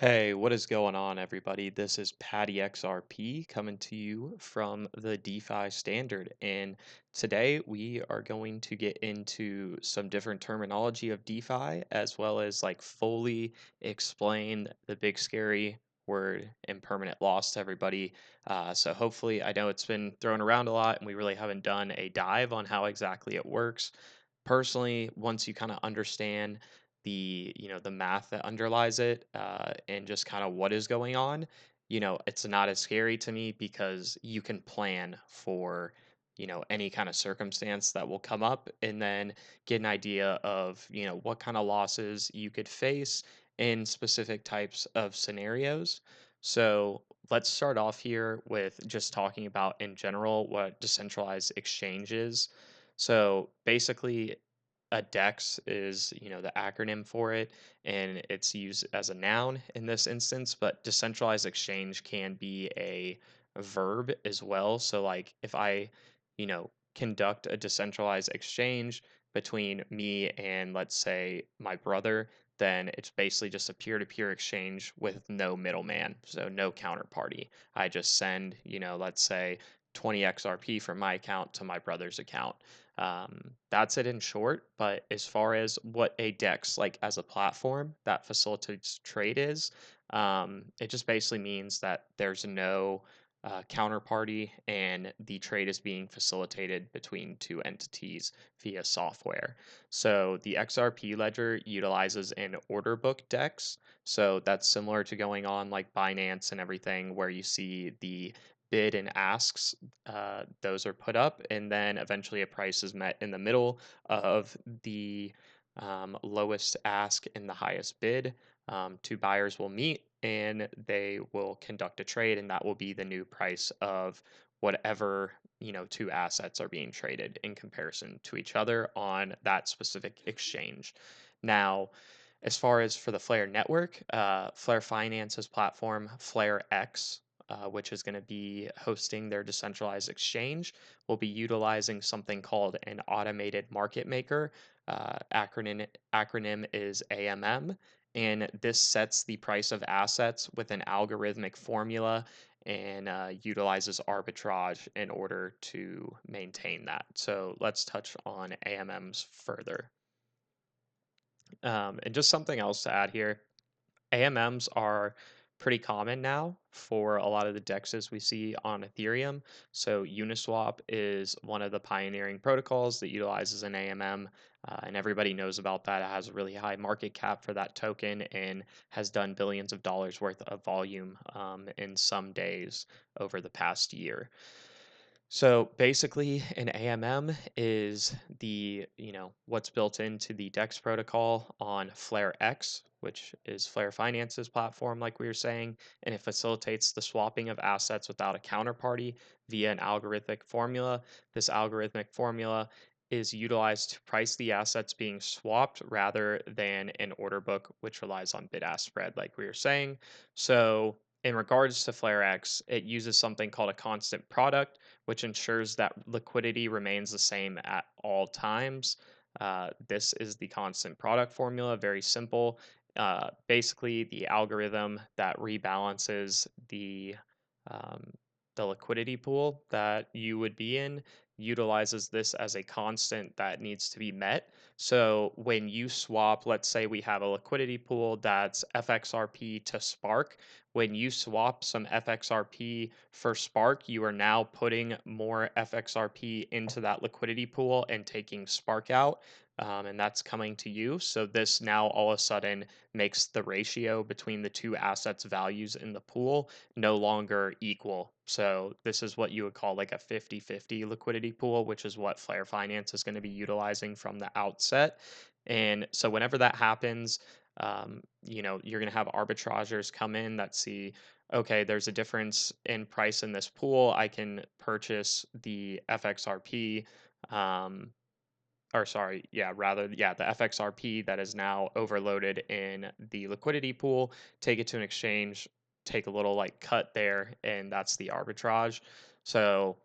Hey, what is going on, everybody? This is Patty XRP coming to you from the DeFi Standard. And today we are going to get into some different terminology of DeFi as well as like fully explain the big scary word impermanent loss to everybody. So hopefully, I know it's been thrown around a lot and we really haven't done a dive on how exactly it works. Personally, once you kind of understand the math that underlies it, and just kind of what is going on, it's not as scary to me because you can plan for any kind of circumstance that will come up and then get an idea of what kind of losses you could face in specific types of scenarios. So let's start off here with just talking about in general what decentralized exchange is. So basically, a DEX is, the acronym for it, and it's used as a noun in this instance, but decentralized exchange can be a verb as well. So like if I, conduct a decentralized exchange between me and let's say my brother, then it's basically just a peer-to-peer exchange with no middleman, so no counterparty. I just send, let's say 20 XRP from my account to my brother's account. That's it in short. But as far as what a DEX, like as a platform that facilitates trade is, it just basically means that there's no counterparty and the trade is being facilitated between two entities via software. So the XRP ledger utilizes an order book DEX. So that's similar to going on like Binance and everything, where you see the bid and asks, those are put up, and then eventually a price is met in the middle of the lowest ask and the highest bid. Two buyers will meet and they will conduct a trade, and that will be the new price of whatever two assets are being traded in comparison to each other on that specific exchange. Now, as far as for the Flare network, Flare Finance's platform, FlareX, which is going to be hosting their decentralized exchange, will be utilizing something called an automated market maker. Acronym is AMM, and this sets the price of assets with an algorithmic formula and utilizes arbitrage in order to maintain that. So let's touch on AMMs further. And just something else to add here. AMMs are pretty common now for a lot of the DEXs we see on Ethereum. So Uniswap is one of the pioneering protocols that utilizes an AMM, and everybody knows about that. It has a really high market cap for that token and has done billions of dollars worth of volume in some days over the past year. So basically, an AMM is what's built into the DEX protocol on FlareX, which is Flare Finance's platform, like we were saying, and it facilitates the swapping of assets without a counterparty via an algorithmic formula. This algorithmic formula is utilized to price the assets being swapped rather than an order book, which relies on bid-ask spread, like we were saying. So in regards to FlareX, it uses something called a constant product, which ensures that liquidity remains the same at all times. This is the constant product formula, very simple. Basically, the algorithm that rebalances um, the liquidity pool that you would be in utilizes this as a constant that needs to be met. So when you swap, let's say we have a liquidity pool that's FXRP to Spark. When you swap some FXRP for Spark, you are now putting more FXRP into that liquidity pool and taking Spark out. And that's coming to you. So this now all of a sudden makes the ratio between the two assets values in the pool no longer equal. So this is what you would call like a 50-50 liquidity pool, which is what Flare Finance is going to be utilizing from the outset. And so whenever that happens, you're going to have arbitrageurs come in that see, okay, there's a difference in price in this pool. I can purchase the FXRP, or sorry, yeah, rather, yeah, the FXRP that is now overloaded in the liquidity pool, take it to an exchange, take a little like cut there, and that's the arbitrage. So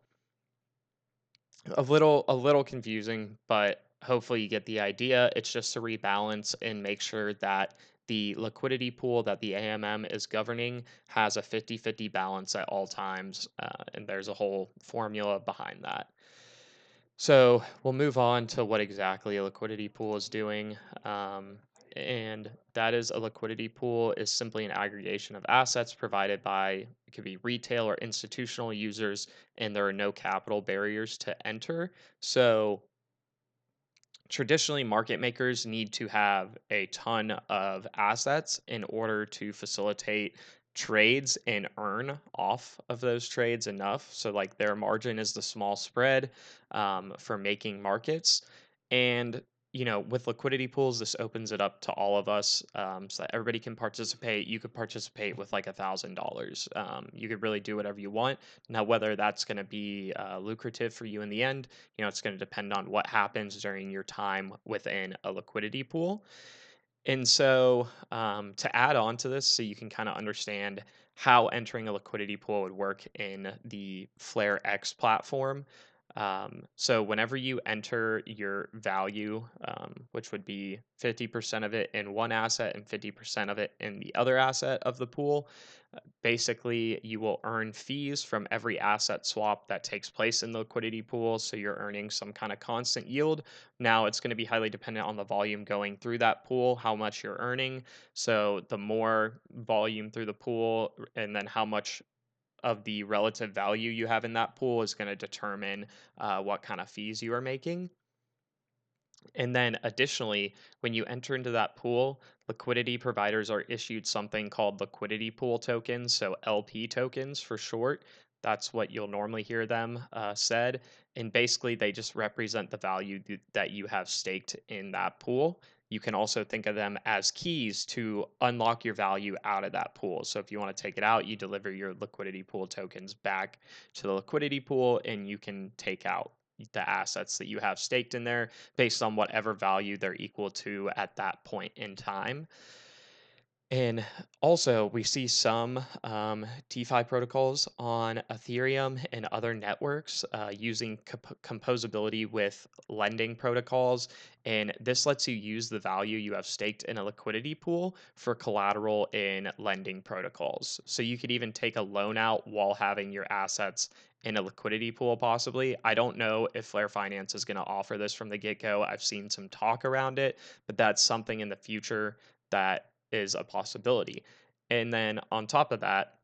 a little confusing, but hopefully you get the idea. It's just to rebalance and make sure that the liquidity pool that the AMM is governing has a 50-50 balance at all times, and there's a whole formula behind that. So we'll move on to what exactly a liquidity pool is doing. And that is a liquidity pool is simply an aggregation of assets provided by, it could be retail or institutional users, and there are no capital barriers to enter. So traditionally, market makers need to have a ton of assets in order to facilitate trades and earn off of those trades enough. So, like, their margin is the small spread for making markets. And with liquidity pools, this opens it up to all of us, so that everybody can participate. You could participate with like $1,000. You could really do whatever you want. Now, whether that's going to be lucrative for you in the end, it's going to depend on what happens during your time within a liquidity pool. And so, to add on to this, so you can kind of understand how entering a liquidity pool would work in the FlareX platform. So, whenever you enter your value, which would be 50% of it in one asset and 50% of it in the other asset of the pool, basically you will earn fees from every asset swap that takes place in the liquidity pool. So, you're earning some kind of constant yield. Now, it's going to be highly dependent on the volume going through that pool, how much you're earning. So, the more volume through the pool, and then how much of the relative value you have in that pool is going to determine what kind of fees you are making. And then additionally, when you enter into that pool, liquidity providers are issued something called liquidity pool tokens, so LP tokens for short. That's what you'll normally hear them said. And basically, they just represent the value that you have staked in that pool. You can also think of them as keys to unlock your value out of that pool. So if you want to take it out, you deliver your liquidity pool tokens back to the liquidity pool, and you can take out the assets that you have staked in there based on whatever value they're equal to at that point in time. And also, we see some DeFi protocols on Ethereum and other networks using composability with lending protocols. And this lets you use the value you have staked in a liquidity pool for collateral in lending protocols. So you could even take a loan out while having your assets in a liquidity pool, possibly. I don't know if Flare Finance is going to offer this from the get go. I've seen some talk around it, but that's something in the future that is a possibility. And then on top of that,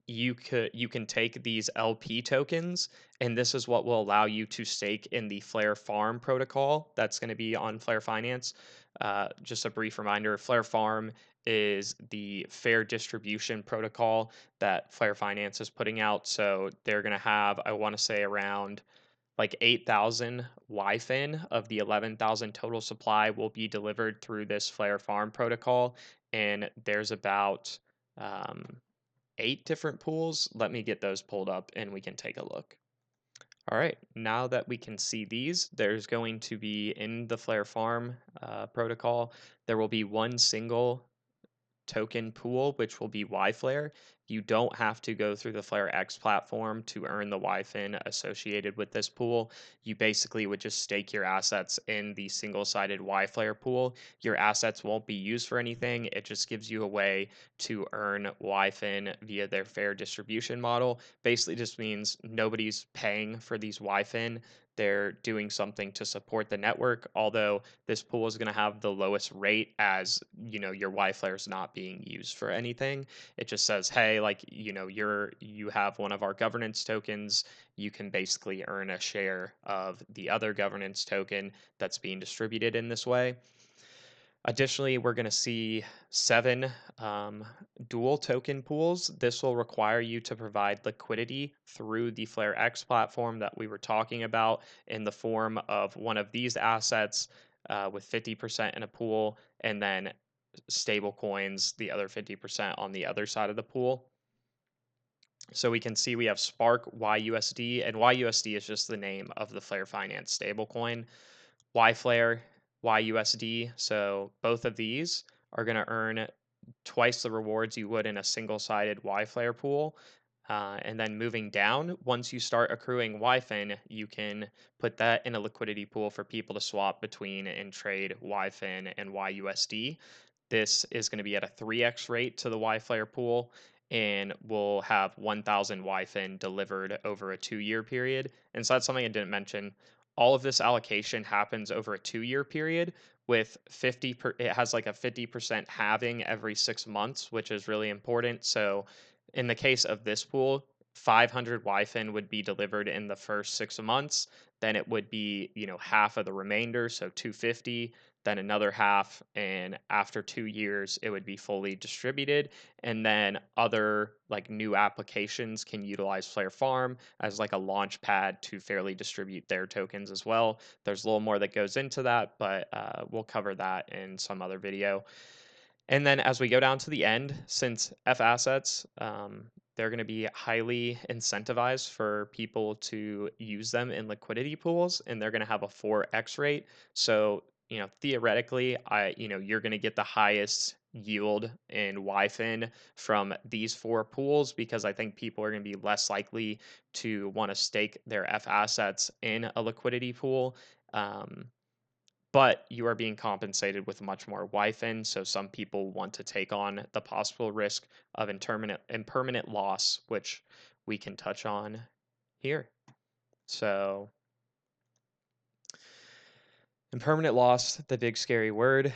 you can take these LP tokens, and this is what will allow you to stake in the Flare Farm protocol that's going to be on Flare Finance. Just a brief reminder: Flare Farm is the fair distribution protocol that Flare Finance is putting out. So they're going to have, I want to say, around like 8,000 YFIN of the 11,000 total supply will be delivered through this Flare Farm protocol. And there's about um, 8 different pools. Let me get those pulled up and we can take a look. All right, now that we can see these, there's going to be in the Flare Farm protocol, there will be one single token pool, which will be YFlare. You don't have to go through the FlareX platform to earn the YFIN associated with this pool. You basically would just stake your assets in the single-sided YFlare pool. Your assets won't be used for anything. It just gives you a way to earn YFIN via their fair distribution model. Basically just means nobody's paying for these YFIN. They're doing something to support the network, although this pool is going to have the lowest rate, as your YFlare is not being used for anything. It just says, hey, like, you have one of our governance tokens, you can basically earn a share of the other governance token that's being distributed in this way. Additionally, we're going to see 7 dual token pools. This will require you to provide liquidity through the FlareX platform that we were talking about in the form of one of these assets with 50% in a pool, and then stable coins, the other 50% on the other side of the pool. So we can see we have Spark YUSD, and YUSD is just the name of the Flare Finance stablecoin. YFlare, YUSD. So both of these are going to earn twice the rewards you would in a single-sided YFlare pool. And then moving down, once you start accruing YFIN, you can put that in a liquidity pool for people to swap between and trade YFIN and YUSD. this is going to be at a 3x rate to the Y-Flare pool, and we'll have 1,000 YFIN delivered over a 2-year period. And so that's something I didn't mention. All of this allocation happens over a 2-year period with it has like a 50% halving every 6 months, which is really important. So in the case of this pool, 500 YFIN would be delivered in the first 6 months. Then it would be, half of the remainder, so 250, then another half, and after 2 years, it would be fully distributed. And then other like new applications can utilize Flare Farm as like a launch pad to fairly distribute their tokens as well. There's a little more that goes into that, but we'll cover that in some other video. And then as we go down to the end, since F assets, they're going to be highly incentivized for people to use them in liquidity pools, and they're going to have a 4x rate. So, theoretically, you're going to get the highest yield in YFIN from these 4 pools, because I think people are going to be less likely to want to stake their F assets in a liquidity pool. But you are being compensated with much more YFIN. So some people want to take on the possible risk of impermanent loss, which we can touch on here. So impermanent loss, the big scary word.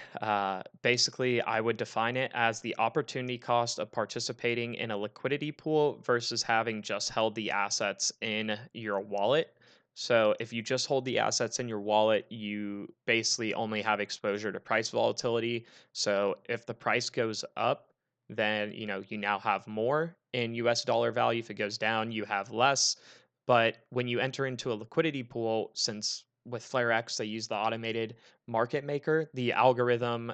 Basically, I would define it as the opportunity cost of participating in a liquidity pool versus having just held the assets in your wallet. So, if you just hold the assets in your wallet, you basically only have exposure to price volatility. So, if the price goes up, then you now have more in US dollar value. If it goes down, you have less. But when you enter into a liquidity pool, since with FlareX they use the automated market maker, the algorithm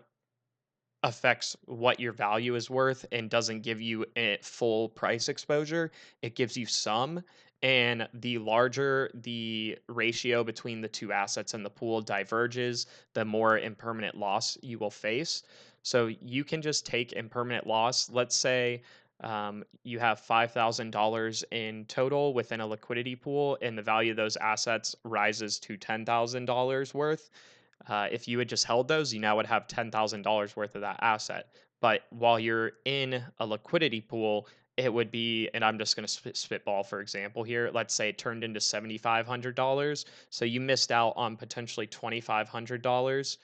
affects what your value is worth and doesn't give you a full price exposure. It gives you some. And the larger the ratio between the two assets in the pool diverges, the more impermanent loss you will face. So you can just take impermanent loss. Let's say you have $5,000 in total within a liquidity pool, and the value of those assets rises to $10,000 worth. If you had just held those, you now would have $10,000 worth of that asset. But while you're in a liquidity pool, it would be, and I'm just going to spitball for example here. Let's say it turned into $7,500. So you missed out on potentially $2,500.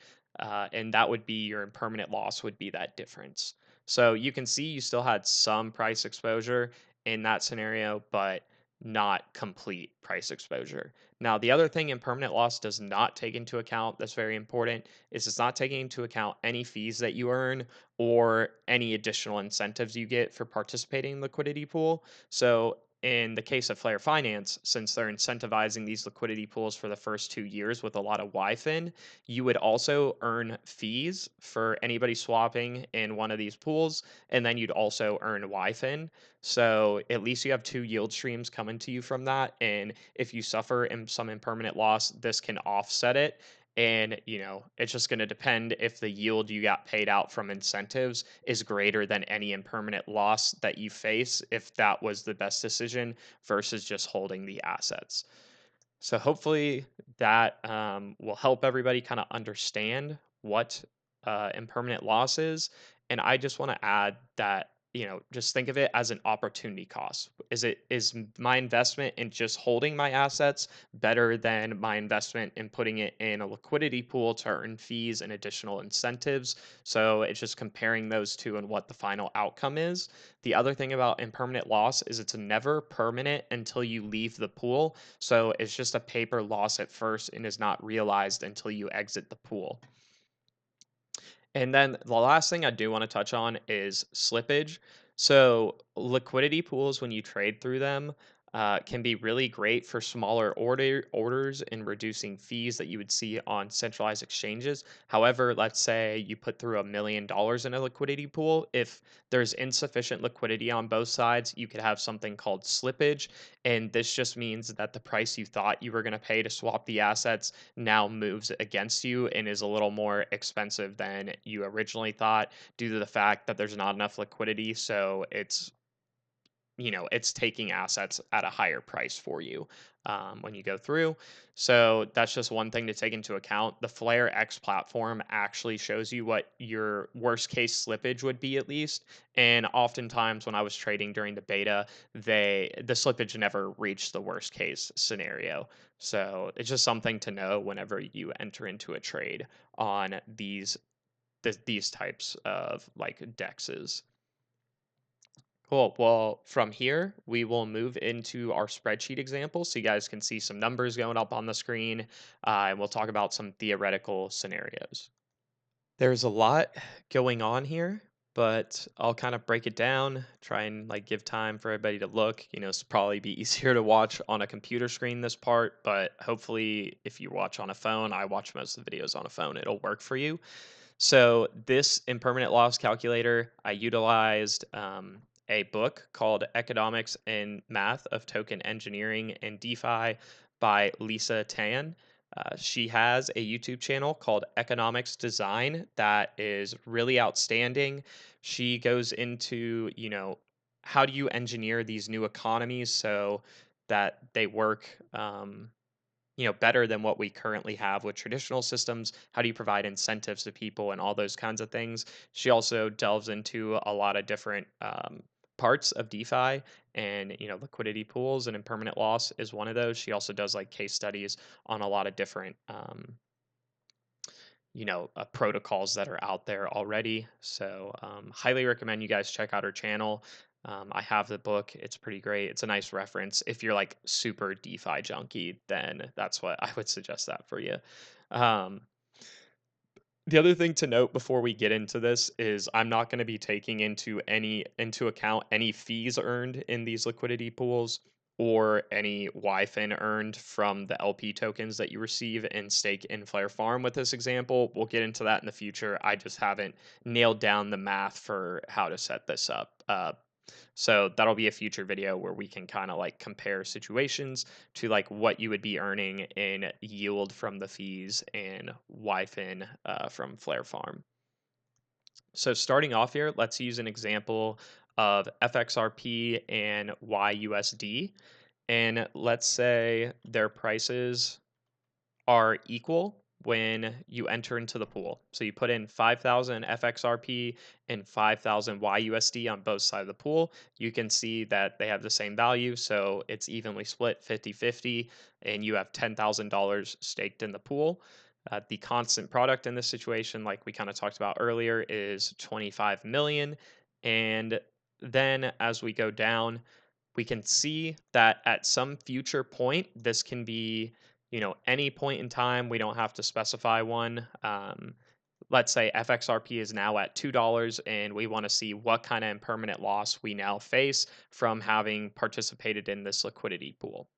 And that would be your impermanent loss, would be that difference. So you can see you still had some price exposure in that scenario, but not complete price exposure. Now, the other thing impermanent loss does not take into account that's very important is it's not taking into account any fees that you earn or any additional incentives you get for participating in liquidity pool. So in the case of Flare Finance, since they're incentivizing these liquidity pools for the first 2 years with a lot of YFIN, you would also earn fees for anybody swapping in one of these pools, and then you'd also earn YFIN. So at least you have 2 yield streams coming to you from that. And if you suffer some impermanent loss, this can offset it. And, it's just going to depend if the yield you got paid out from incentives is greater than any impermanent loss that you face, if that was the best decision versus just holding the assets. So hopefully that will help everybody kind of understand what impermanent loss is. And I just want to add that just think of it as an opportunity cost. Is my investment in just holding my assets better than my investment in putting it in a liquidity pool to earn fees and additional incentives? So it's just comparing those two and what the final outcome is. The other thing about impermanent loss is it's never permanent until you leave the pool. So it's just a paper loss at first and is not realized until you exit the pool. And then the last thing I do want to touch on is slippage. So liquidity pools, when you trade through them, can be really great for smaller orders and reducing fees that you would see on centralized exchanges. However, let's say you put through $1 million in a liquidity pool. If there's insufficient liquidity on both sides, you could have something called slippage. And this just means that the price you thought you were going to pay to swap the assets now moves against you and is a little more expensive than you originally thought due to the fact that there's not enough liquidity. So it's it's taking assets at a higher price for you when you go through. So that's just one thing to take into account. The FlareX platform actually shows you what your worst case slippage would be at least. And oftentimes when I was trading during the beta, the slippage never reached the worst case scenario. So it's just something to know whenever you enter into a trade on these types of like dexes. Cool. Well, from here, we will move into our spreadsheet example so you guys can see some numbers going up on the screen, and we'll talk about some theoretical scenarios. There's a lot going on here, but I'll kind of break it down, try and like give time for everybody to look. It's probably be easier to watch on a computer screen this part, but hopefully if you watch on a phone, I watch most of the videos on a phone, it'll work for you. So this impermanent loss calculator, I utilized a book called Economics and Math of Token Engineering and DeFi by Lisa Tan. She has a YouTube channel called Economics Design that is really outstanding. She goes into, how do you engineer these new economies so that they work better than what we currently have with traditional systems. How do you provide incentives to people and all those kinds of things? She also delves into a lot of different parts of DeFi, and liquidity pools and impermanent loss is one of those. She also does like case studies on a lot of different protocols that are out there already. So highly recommend you guys check out her channel. I have the book. It's pretty great. It's a nice reference. If you're like super DeFi junkie, then that's what I would suggest that for you. Um, the other thing to note before we get into this is I'm not going to be taking into account any fees earned in these liquidity pools or any YFIN earned from the LP tokens that you receive and stake in Flare Farm with this example. We'll get into that in the future. I just haven't nailed down the math for how to set this up. So that'll be a future video where we can kind of like compare situations to like what you would be earning in yield from the fees and YFIN from Flare Farm. So starting off here, let's use an example of FXRP and YUSD. And let's say their prices are equal when you enter into the pool. So you put in 5,000 FXRP and 5,000 YUSD on both sides of the pool. You can see that they have the same value. So it's evenly split 50-50, and you have $10,000 staked in the pool. The constant product in this situation, like we kind of talked about earlier, is 25 million. And then as we go down, we can see that at some future point, this can be any point in time. We don't have to specify one. Let's say FXRP is now at $2 and we want to see what kind of impermanent loss we now face from having participated in this liquidity pool.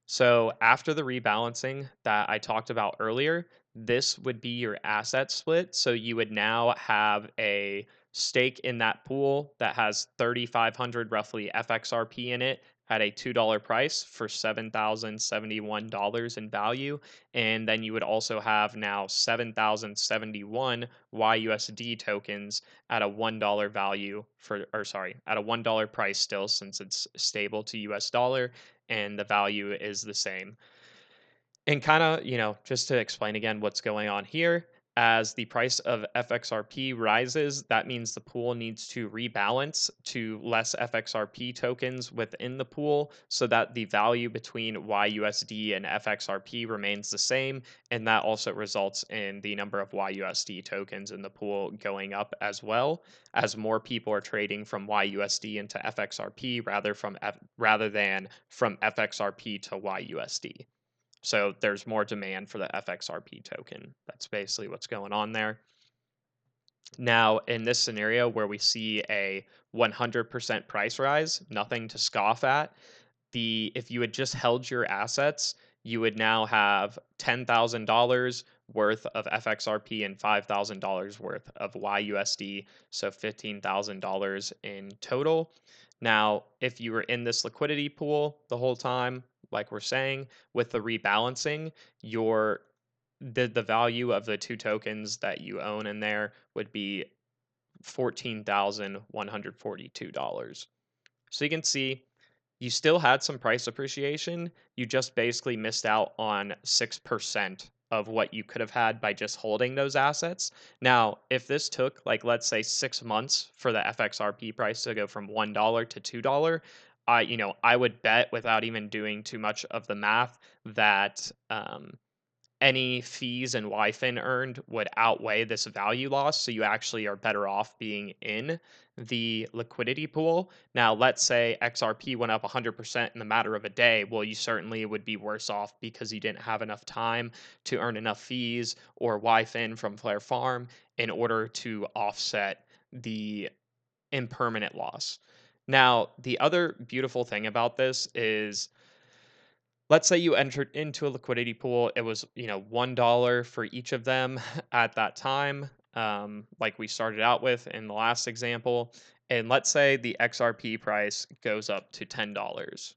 So after the rebalancing that I talked about earlier, this would be your asset split. So you would now have a stake in that pool that has 3,500 roughly FXRP in it at a $2 price for $7,071 in value. And then you would also have now 7,071 YUSD tokens at a $1 value at a $1 price still, since it's stable to US dollar and the value is the same. And kind of, just to explain again what's going on here, as the price of FXRP rises, that means the pool needs to rebalance to less FXRP tokens within the pool so that the value between YUSD and FXRP remains the same. And that also results in the number of YUSD tokens in the pool going up as well, as more people are trading from YUSD into FXRP rather than from FXRP to YUSD. So there's more demand for the FXRP token. That's basically what's going on there. Now, in this scenario where we see a 100% price rise, nothing to scoff at, if you had just held your assets, you would now have $10,000 worth of FXRP and $5,000 worth of YUSD, so $15,000 in total. Now, if you were in this liquidity pool the whole time, like we're saying, with the rebalancing, the value of the two tokens that you own in there would be $14,142. So you can see you still had some price appreciation. You just basically missed out on 6% of what you could have had by just holding those assets. Now, if this took, like, let's say 6 months for the FXRP price to go from $1 to $2, I would bet without even doing too much of the math that any fees and YFIN earned would outweigh this value loss. So you actually are better off being in the liquidity pool. Now, let's say XRP went up 100% in the matter of a day. Well, you certainly would be worse off because you didn't have enough time to earn enough fees or YFIN from Flare Farm in order to offset the impermanent loss. Now, the other beautiful thing about this is, let's say you entered into a liquidity pool. It was, $1 for each of them at that time, like we started out with in the last example. And let's say the XRP price goes up to $10.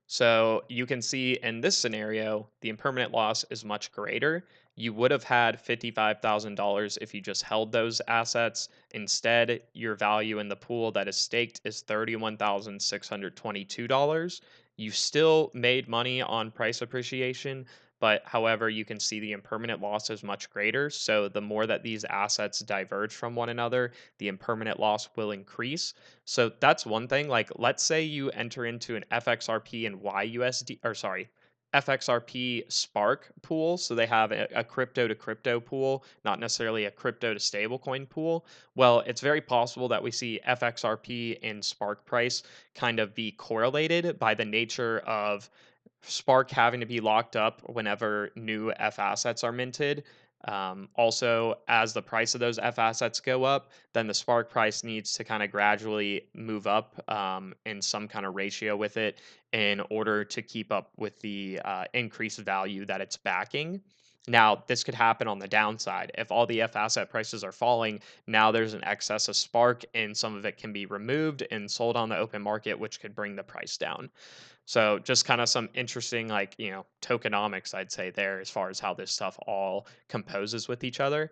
So you can see in this scenario, the impermanent loss is much greater. You would have had $55,000 if you just held those assets. Instead, your value in the pool that is staked is $31,622. You still made money on price appreciation, but however, you can see the impermanent loss is much greater. So the more that these assets diverge from one another, the impermanent loss will increase. So that's one thing. Like, let's say you enter into an FXRP and YUSD, or sorry, FXRP Spark pool. So they have a crypto to crypto pool, not necessarily a crypto to stablecoin pool. Well, it's very possible that we see FXRP and Spark price kind of be correlated by the nature of Spark having to be locked up whenever new F assets are minted. Also, as the price of those F assets go up, then the Spark price needs to kind of gradually move up in some kind of ratio with it in order to keep up with the increased value that it's backing. Now, this could happen on the downside. If all the F asset prices are falling, now there's an excess of Spark, and some of it can be removed and sold on the open market, which could bring the price down. So just kind of some interesting, like, tokenomics, I'd say, there as far as how this stuff all composes with each other.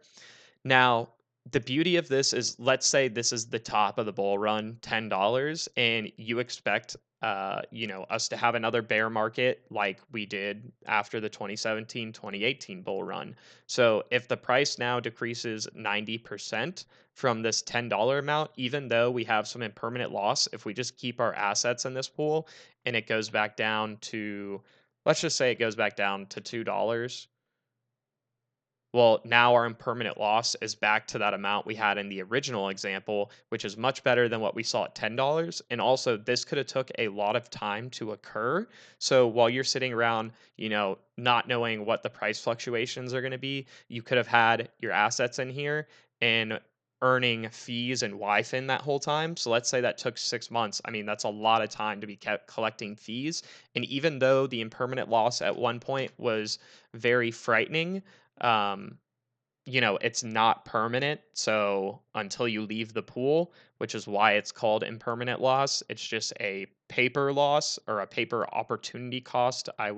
Now, the beauty of this is, let's say this is the top of the bull run, $10, and you expect us to have another bear market like we did after the 2017-2018 bull run. So if the price now decreases 90% from this $10 amount, even though we have some impermanent loss, if we just keep our assets in this pool and it goes back down to, let's just say it goes back down to $2, well, now our impermanent loss is back to that amount we had in the original example, which is much better than what we saw at $10. And also, this could have took a lot of time to occur. So while you're sitting around, not knowing what the price fluctuations are going to be, you could have had your assets in here and earning fees and YFIN that whole time. So let's say that took 6 months. I mean, that's a lot of time to be kept collecting fees. And even though the impermanent loss at one point was very frightening, um, it's not permanent. So until you leave the pool, which is why it's called impermanent loss, it's just a paper loss or a paper opportunity cost. I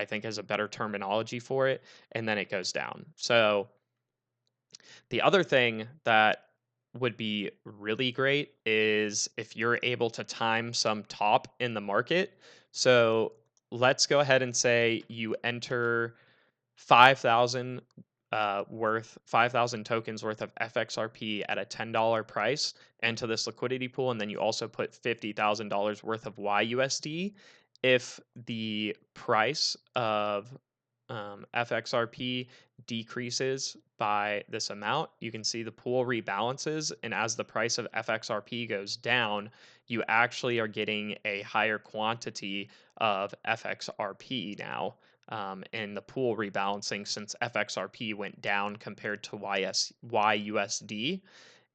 think is a better terminology for it. And then it goes down. So the other thing that would be really great is if you're able to time some top in the market. So let's go ahead and say you enter 5,000 5,000 tokens worth of FXRP at a $10 price into this liquidity pool, and then you also put $50,000 worth of YUSD. If the price of FXRP decreases by this amount, you can see the pool rebalances, and as the price of FXRP goes down, you actually are getting a higher quantity of FXRP now in the pool rebalancing, since FXRP went down compared to YUSD.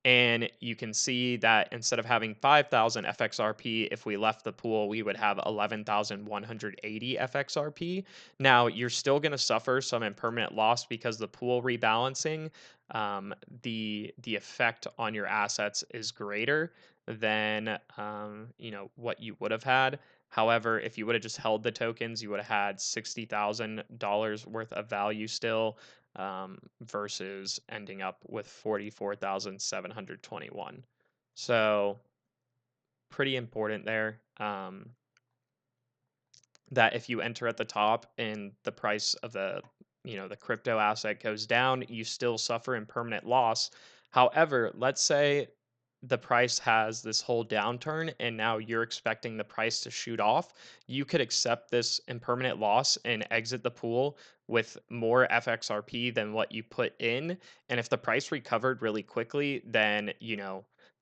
And you can see that instead of having 5,000 FXRP, if we left the pool, we would have 11,180 FXRP. Now, you're still going to suffer some impermanent loss because the pool rebalancing, the effect on your assets is greater than what you would have had. However, if you would have just held the tokens, you would have had $60,000 worth of value still, versus ending up with 44,721. So pretty important there. That if you enter at the top and the price of the crypto asset goes down, you still suffer impermanent loss. However, let's say the price has this whole downturn and now you're expecting the price to shoot off. You could accept this impermanent loss and exit the pool with more FXRP than what you put in. And if the price recovered really quickly, then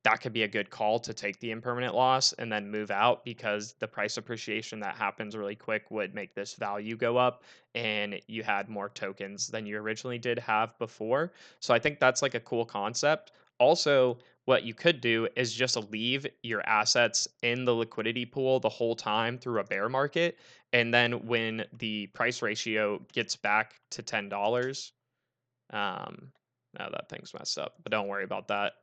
that could be a good call to take the impermanent loss and then move out, because the price appreciation that happens really quick would make this value go up and you had more tokens than you originally did have before. So I think that's like a cool concept. Also, what you could do is just leave your assets in the liquidity pool the whole time through a bear market. And then when the price ratio gets back to $10, um, no, that thing's messed up, but don't worry about that.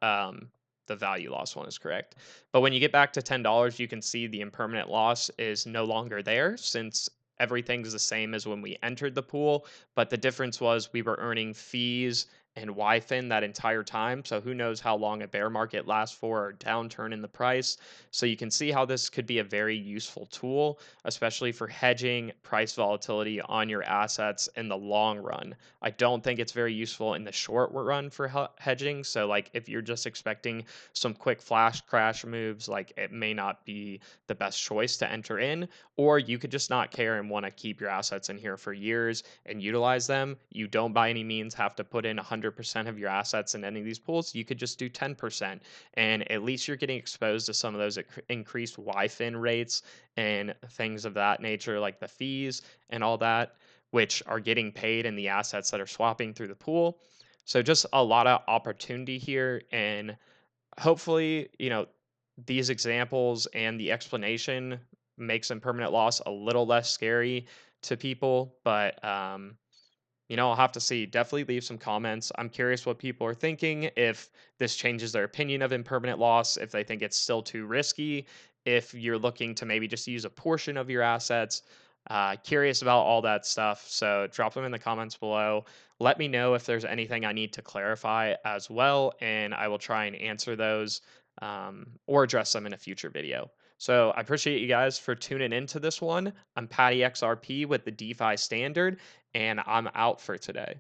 The value loss one is correct. But when you get back to $10, you can see the impermanent loss is no longer there, since everything's the same as when we entered the pool. But the difference was we were earning fees and YFIN that entire time. So who knows how long a bear market lasts for, or downturn in the price. So you can see how this could be a very useful tool, especially for hedging price volatility on your assets in the long run. I don't think it's very useful in the short run for hedging. So, like, if you're just expecting some quick flash crash moves, like, it may not be the best choice to enter in. Or you could just not care and want to keep your assets in here for years and utilize them. You don't by any means have to put in 100% of your assets in any of these pools. You could just do 10%. And at least you're getting exposed to some of those increased YFIN rates and things of that nature, like the fees and all that, which are getting paid in the assets that are swapping through the pool. So just a lot of opportunity here. And hopefully, these examples and the explanation makes impermanent loss a little less scary to people. But I'll have to see. Definitely leave some comments. I'm curious what people are thinking, if this changes their opinion of impermanent loss, if they think it's still too risky, if you're looking to maybe just use a portion of your assets. Curious about all that stuff. So drop them in the comments below. Let me know if there's anything I need to clarify as well, and I will try and answer those, or address them in a future video. So I appreciate you guys for tuning into this one. I'm Patty XRP with the DeFi Standard, and I'm out for today.